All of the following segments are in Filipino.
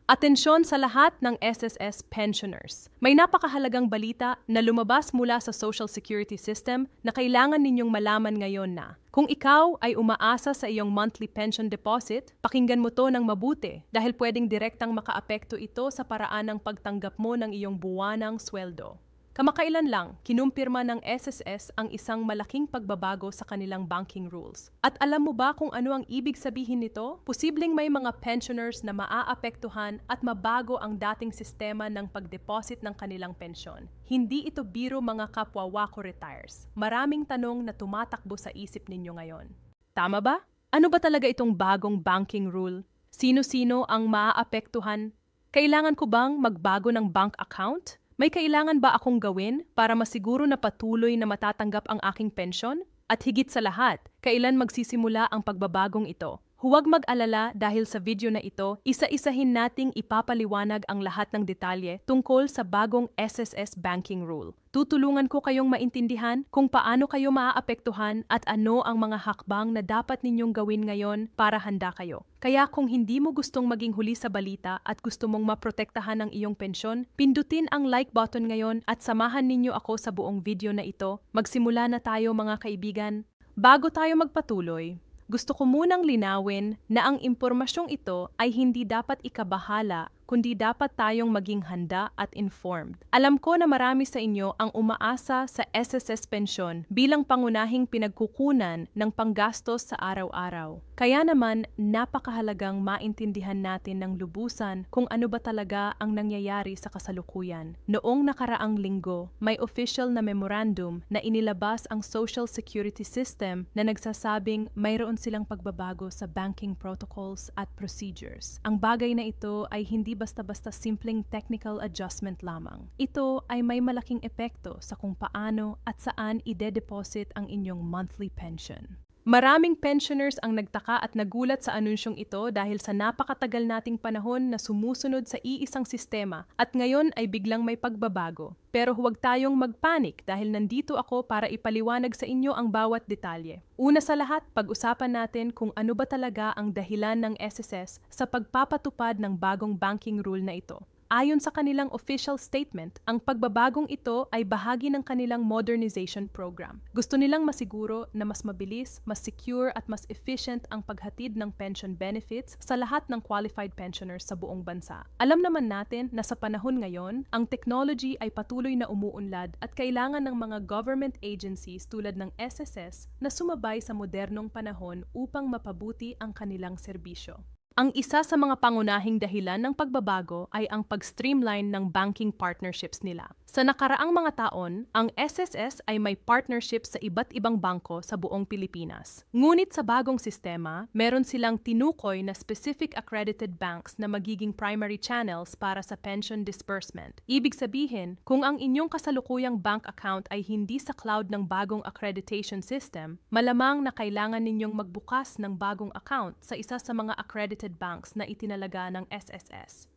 Atensyon sa lahat ng SSS pensioners. May napakahalagang balita na lumabas mula sa Social Security System na kailangan ninyong malaman ngayon na kung ikaw ay umaasa sa iyong monthly pension deposit, pakinggan mo to ng mabuti dahil pwedeng direktang makaapekto ito sa paraan ng pagtanggap mo ng iyong buwanang sweldo. Kamakailan lang, kinumpirma ng SSS ang isang malaking pagbabago sa kanilang banking rules. At alam mo ba kung ano ang ibig sabihin nito? Posibleng may mga pensioners na maaapektuhan at mabago ang dating sistema ng pagdeposit ng kanilang pensyon. Hindi ito biro mga kapwa Waco retires. Maraming tanong na tumatakbo sa isip ninyo ngayon. Tama ba? Ano ba talaga itong bagong banking rule? Sino-sino ang maaapektuhan? Kailangan ko bang magbago ng bank account? May kailangan ba akong gawin para masiguro na patuloy na matatanggap ang aking pensyon? At higit sa lahat, kailan magsisimula ang pagbabagong ito? Huwag mag-alala dahil sa video na ito, isa-isahin nating ipapaliwanag ang lahat ng detalye tungkol sa bagong SSS Banking Rule. Tutulungan ko kayong maintindihan kung paano kayo maaapektuhan at ano ang mga hakbang na dapat ninyong gawin ngayon para handa kayo. Kaya kung hindi mo gustong maging huli sa balita at gusto mong maprotektahan ang iyong pensyon, pindutin ang like button ngayon at samahan ninyo ako sa buong video na ito. Magsimula na tayo mga kaibigan. Bago tayo magpatuloy, gusto ko munang linawin na ang impormasyong ito ay hindi dapat ikabahala kundi dapat tayong maging handa at informed. Alam ko na marami sa inyo ang umaasa sa SSS pensyon bilang pangunahing pinagkukunan ng panggastos sa araw-araw. Kaya naman, napakahalagang maintindihan natin ng lubusan kung ano ba talaga ang nangyayari sa kasalukuyan. Noong nakaraang linggo, may official na memorandum na inilabas ang Social Security System na nagsasabing mayroon silang pagbabago sa banking protocols at procedures. Ang bagay na ito ay hindi basta-basta simpleng technical adjustment lamang. Ito ay may malaking epekto sa kung paano at saan ide-deposit ang inyong monthly pension. Maraming pensioners ang nagtaka at nagulat sa anunsyong ito dahil sa napakatagal nating panahon na sumusunod sa iisang sistema at ngayon ay biglang may pagbabago. Pero huwag tayong magpanik dahil nandito ako para ipaliwanag sa inyo ang bawat detalye. Una sa lahat, pag-usapan natin kung ano ba talaga ang dahilan ng SSS sa pagpapatupad ng bagong banking rule na ito. Ayon sa kanilang official statement, ang pagbabagong ito ay bahagi ng kanilang modernization program. Gusto nilang masiguro na mas mabilis, mas secure at mas efficient ang paghatid ng pension benefits sa lahat ng qualified pensioners sa buong bansa. Alam naman natin na sa panahon ngayon, ang technology ay patuloy na umuunlad at kailangan ng mga government agencies tulad ng SSS na sumabay sa modernong panahon upang mapabuti ang kanilang serbisyo. Ang isa sa mga pangunahing dahilan ng pagbabago ay ang pag-streamline ng banking partnerships nila. Sa nakaraang mga taon, ang SSS ay may partnerships sa iba't ibang bangko sa buong Pilipinas. Ngunit sa bagong sistema, meron silang tinukoy na specific accredited banks na magiging primary channels para sa pension disbursement. Ibig sabihin, kung ang inyong kasalukuyang bank account ay hindi sa cloud ng bagong accreditation system, malamang na kailangan ninyong magbukas ng bagong account sa isa sa mga accredited banks na itinalaga ng SSS.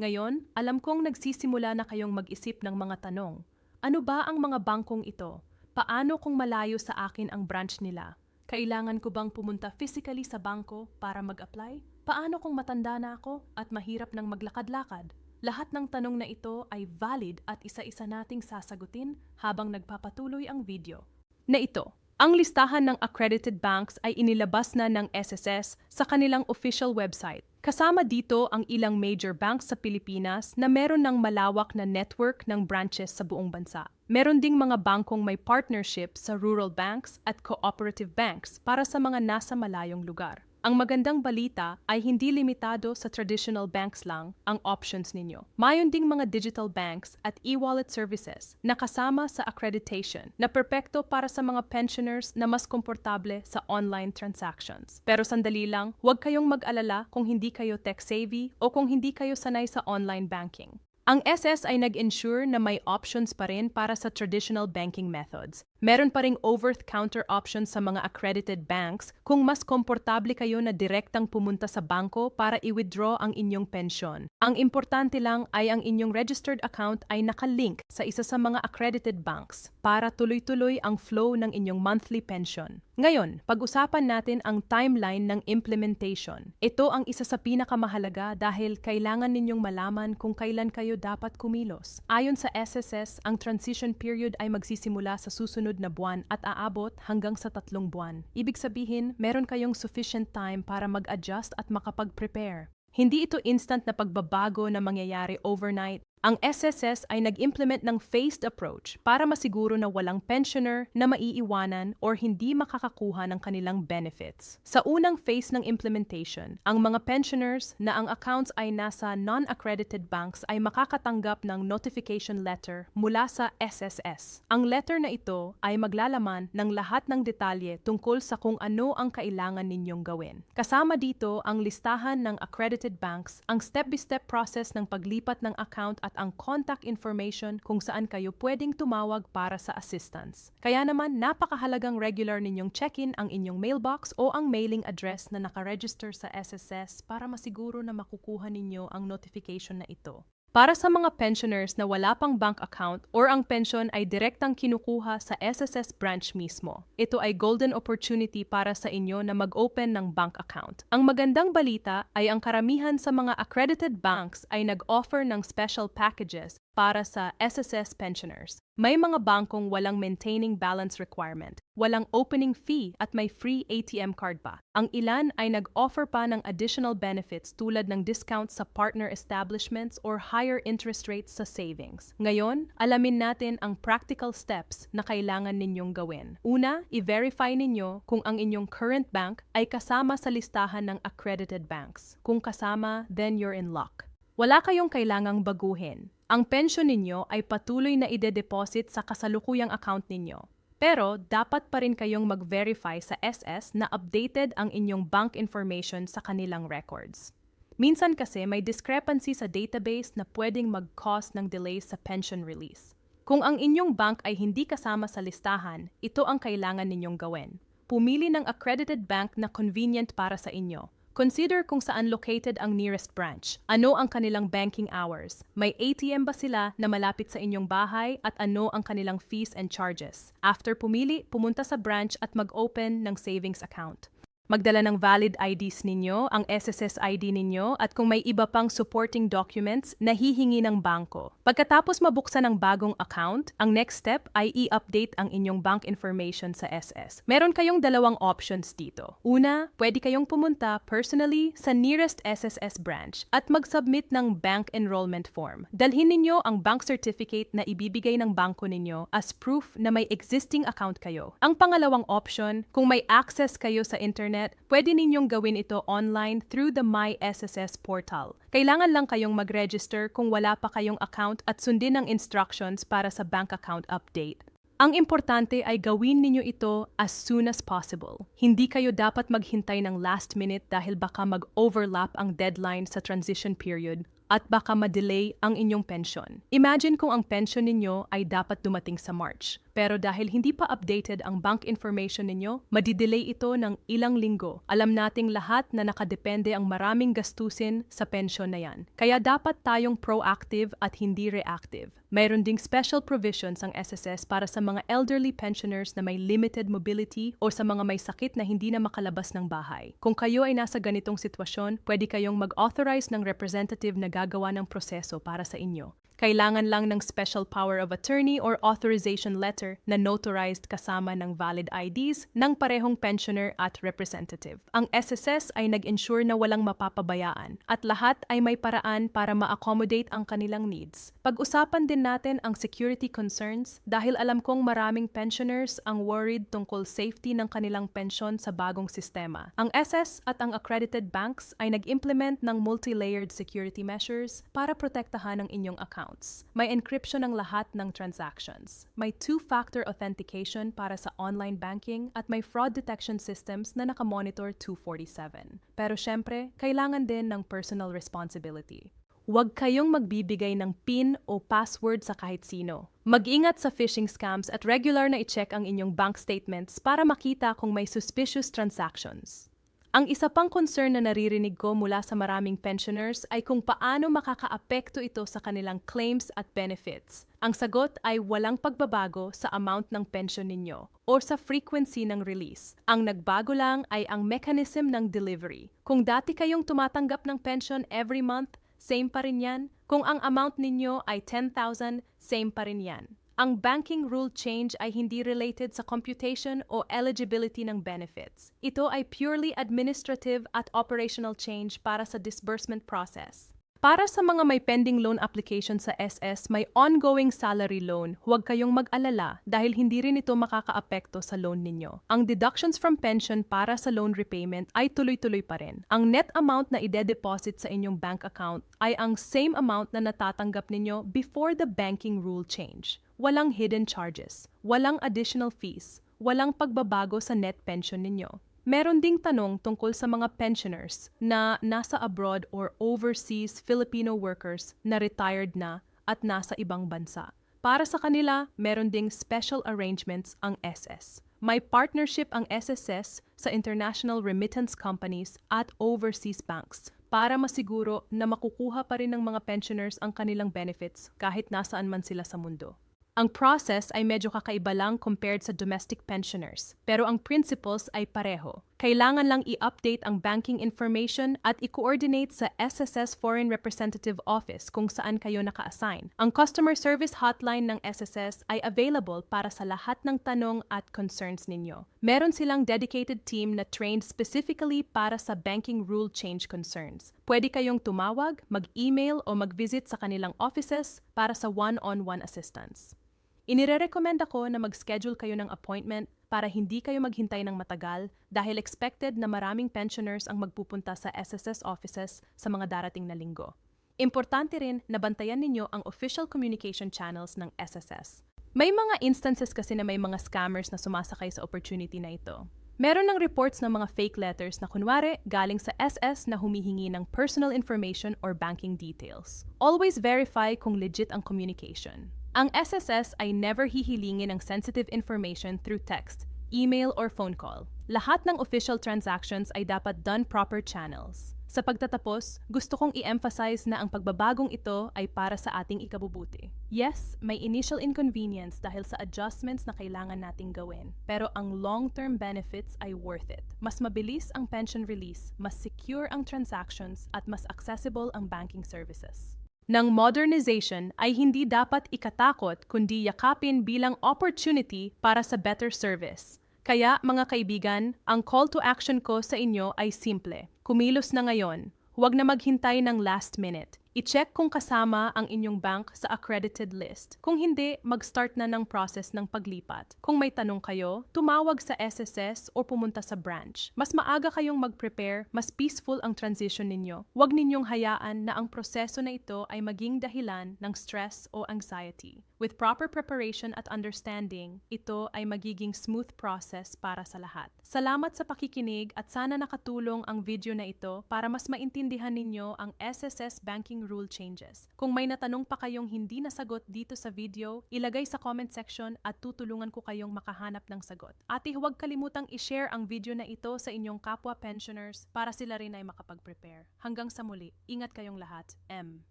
Ngayon, alam kong nagsisimula na kayong mag-isip ng mga tanong. Ano ba ang mga bangkong ito? Paano kung malayo sa akin ang branch nila? Kailangan ko bang pumunta physically sa bangko para mag-apply? Paano kung matanda na ako at mahirap ng maglakad-lakad? Lahat ng tanong na ito ay valid at isa-isa nating sasagutin habang nagpapatuloy ang video. Na ito. Ang listahan ng accredited banks ay inilabas na ng SSS sa kanilang official website. Kasama dito ang ilang major banks sa Pilipinas na meron ng malawak na network ng branches sa buong bansa. Meron ding mga bangkong may partnership sa rural banks at cooperative banks para sa mga nasa malayong lugar. Ang magandang balita ay hindi limitado sa traditional banks lang ang options ninyo. Mayon ding mga digital banks at e-wallet services na kasama sa accreditation na perpekto para sa mga pensioners na mas komportable sa online transactions. Pero sandali lang, huwag kayong mag-alala kung hindi kayo tech-savvy o kung hindi kayo sanay sa online banking. Ang SS ay nag-ensure na may options pa rin para sa traditional banking methods. Meron pa ring over-the-counter options sa mga accredited banks kung mas komportable kayo na direktang pumunta sa bangko para i-withdraw ang inyong pensyon. Ang importante lang ay ang inyong registered account ay nakalink sa isa sa mga accredited banks para tuloy-tuloy ang flow ng inyong monthly pension. Ngayon, pag-usapan natin ang timeline ng implementation. Ito ang isa sa pinakamahalaga dahil kailangan ninyong malaman kung kailan kayo dapat kumilos. Ayon sa SSS, ang transition period ay magsisimula sa susunod na buwan at aabot hanggang sa 3 buwan. Ibig sabihin, meron kayong sufficient time para mag-adjust at makapag-prepare. Hindi ito instant na pagbabago na mangyayari overnight. Ang SSS ay nag-implement ng phased approach para masiguro na walang pensioner na maiiwanan or hindi makakakuha ng kanilang benefits. Sa unang phase ng implementation, ang mga pensioners na ang accounts ay nasa non-accredited banks ay makakatanggap ng notification letter mula sa SSS. Ang letter na ito ay maglalaman ng lahat ng detalye tungkol sa kung ano ang kailangan ninyong gawin. Kasama dito ang listahan ng accredited banks, ang step-by-step process ng paglipat ng account at ang contact information kung saan kayo pwedeng tumawag para sa assistance. Kaya naman, napakahalagang regular ninyong check-in ang inyong mailbox o ang mailing address na nakaregister sa SSS para masiguro na makukuha ninyo ang notification na ito. Para sa mga pensioners na wala pang bank account or ang pensyon ay direktang kinukuha sa SSS branch mismo, ito ay golden opportunity para sa inyo na mag-open ng bank account. Ang magandang balita ay ang karamihan sa mga accredited banks ay nag-offer ng special packages para sa SSS pensioners. May mga bangkong walang maintaining balance requirement, walang opening fee at may free ATM card pa. Ang ilan ay nag-offer pa ng additional benefits tulad ng discounts sa partner establishments or higher interest rates sa savings. Ngayon, alamin natin ang practical steps na kailangan ninyong gawin. Una, i-verify ninyo kung ang inyong current bank ay kasama sa listahan ng accredited banks. Kung kasama, then you're in luck. Wala kayong kailangang baguhin. Ang pensyon ninyo ay patuloy na ide-deposit sa kasalukuyang account ninyo. Pero dapat pa rin kayong mag-verify sa SS na updated ang inyong bank information sa kanilang records. Minsan kasi may discrepancy sa database na pwedeng mag-cause ng delays sa pension release. Kung ang inyong bank ay hindi kasama sa listahan, ito ang kailangan ninyong gawin. Pumili ng accredited bank na convenient para sa inyo. Consider kung saan located ang nearest branch. Ano ang kanilang banking hours? May ATM ba sila na malapit sa inyong bahay at ano ang kanilang fees and charges? After pumili, pumunta sa branch at mag-open ng savings account. Magdala ng valid IDs ninyo, ang SSS ID ninyo, at kung may iba pang supporting documents na hihingi ng bangko. Pagkatapos mabuksan ang bagong account, ang next step ay i-update ang inyong bank information sa SS. Meron kayong dalawang options dito. Una, pwede kayong pumunta personally sa nearest SSS branch at mag-submit ng bank enrollment form. Dalhin ninyo ang bank certificate na ibibigay ng bangko ninyo as proof na may existing account kayo. Ang pangalawang option, kung may access kayo sa internet, pwede ninyong gawin ito online through the My SSS portal. Kailangan lang kayong mag-register kung wala pa kayong account at sundin ang instructions para sa bank account update. Ang importante ay gawin ninyo ito as soon as possible. Hindi kayo dapat maghintay ng last minute dahil baka mag-overlap ang deadline sa transition period at baka ma-delay ang inyong pensyon. Imagine kung ang pensyon ninyo ay dapat dumating sa March. Pero dahil hindi pa updated ang bank information ninyo, madidelay ito ng ilang linggo. Alam nating lahat na nakadepende ang maraming gastusin sa pensyon na yan. Kaya dapat tayong proactive at hindi reactive. Mayroon ding special provisions ang SSS para sa mga elderly pensioners na may limited mobility o sa mga may sakit na hindi na makalabas ng bahay. Kung kayo ay nasa ganitong sitwasyon, pwede kayong mag-authorize ng representative na gagawa ng proseso para sa inyo. Kailangan lang ng special power of attorney or authorization letter na notarized kasama ng valid IDs ng parehong pensioner at representative. Ang SSS ay nag-ensure na walang mapapabayaan at lahat ay may paraan para ma-accommodate ang kanilang needs. Pag-usapan din natin ang security concerns dahil alam kong maraming pensioners ang worried tungkol safety ng kanilang pensyon sa bagong sistema. Ang SS at ang accredited banks ay nag-implement ng multi-layered security measures para protektahan ang inyong account. May encryption ng lahat ng transactions. May two-factor authentication para sa online banking at may fraud detection systems na nakamonitor 247. Pero syempre, kailangan din ng personal responsibility. Huwag kayong magbibigay ng PIN o password sa kahit sino. Mag-ingat sa phishing scams at regular na i-check ang inyong bank statements para makita kung may suspicious transactions. Ang isa pang concern na naririnig ko mula sa maraming pensioners ay kung paano makakaapekto ito sa kanilang claims at benefits. Ang sagot ay walang pagbabago sa amount ng pension ninyo o sa frequency ng release. Ang nagbago lang ay ang mechanism ng delivery. Kung dati kayong tumatanggap ng pension every month, same pa rin yan. Kung ang amount ninyo ay 10,000, same pa rin yan. Ang banking rule change ay hindi related sa computation o eligibility ng benefits. Ito ay purely administrative at operational change para sa disbursement process. Para sa mga may pending loan application sa SS, may ongoing salary loan, huwag kayong mag-alala dahil hindi rin ito makakaapekto sa loan ninyo. Ang deductions from pension para sa loan repayment ay tuloy-tuloy pa rin. Ang net amount na ide-deposit sa inyong bank account ay ang same amount na natatanggap ninyo before the banking rule change. Walang hidden charges, walang additional fees, walang pagbabago sa net pension ninyo. Meron ding tanong tungkol sa mga pensioners na nasa abroad or overseas Filipino workers na retired na at nasa ibang bansa. Para sa kanila, meron ding special arrangements ang SS. May partnership ang SSS sa international remittance companies at overseas banks para masiguro na makukuha pa rin ng mga pensioners ang kanilang benefits kahit nasaan man sila sa mundo. Ang process ay medyo kakaiba lang compared sa domestic pensioners, pero ang principles ay pareho. Kailangan lang i-update ang banking information at i-coordinate sa SSS Foreign Representative Office kung saan kayo naka-assign. Ang customer service hotline ng SSS ay available para sa lahat ng tanong at concerns ninyo. Meron silang dedicated team na trained specifically para sa banking rule change concerns. Pwede kayong tumawag, mag-email o mag-visit sa kanilang offices para sa one-on-one assistance. Inirerekomenda ko na mag-schedule kayo ng appointment para hindi kayo maghintay ng matagal dahil expected na maraming pensioners ang magpupunta sa SSS offices sa mga darating na linggo. Importante rin na bantayan ninyo ang official communication channels ng SSS. May mga instances kasi na may mga scammers na sumasakay sa opportunity na ito. Meron ng reports ng mga fake letters na kunwari galing sa SS na humihingi ng personal information or banking details. Always verify kung legit ang communication. Ang SSS ay never hihilingin ng sensitive information through text, email, or phone call. Lahat ng official transactions ay dapat done proper channels. Sa pagtatapos, gusto kong i-emphasize na ang pagbabagong ito ay para sa ating ikabubuti. Yes, may initial inconvenience dahil sa adjustments na kailangan nating gawin, pero ang long-term benefits ay worth it. Mas mabilis ang pension release, mas secure ang transactions, at mas accessible ang banking services. Ng modernization ay hindi dapat ikatakot kundi yakapin bilang opportunity para sa better service. Kaya mga kaibigan, ang call to action ko sa inyo ay simple. Kumilos na ngayon. Huwag na maghintay ng last minute. I-check kung kasama ang inyong bank sa accredited list. Kung hindi, mag-start na ng process ng paglipat. Kung may tanong kayo, tumawag sa SSS o pumunta sa branch. Mas maaga kayong mag-prepare, mas peaceful ang transition ninyo. Huwag ninyong hayaan na ang proseso na ito ay maging dahilan ng stress o anxiety. With proper preparation at understanding, ito ay magiging smooth process para sa lahat. Salamat sa pakikinig at sana nakatulong ang video na ito para mas maintindihan ninyo ang SSS banking rule changes. Kung may natanong pa kayong hindi nasagot dito sa video, ilagay sa comment section at tutulungan ko kayong makahanap ng sagot. At huwag kalimutang i-share ang video na ito sa inyong kapwa pensioners para sila rin ay makapag-prepare. Hanggang sa muli, ingat kayong lahat. M.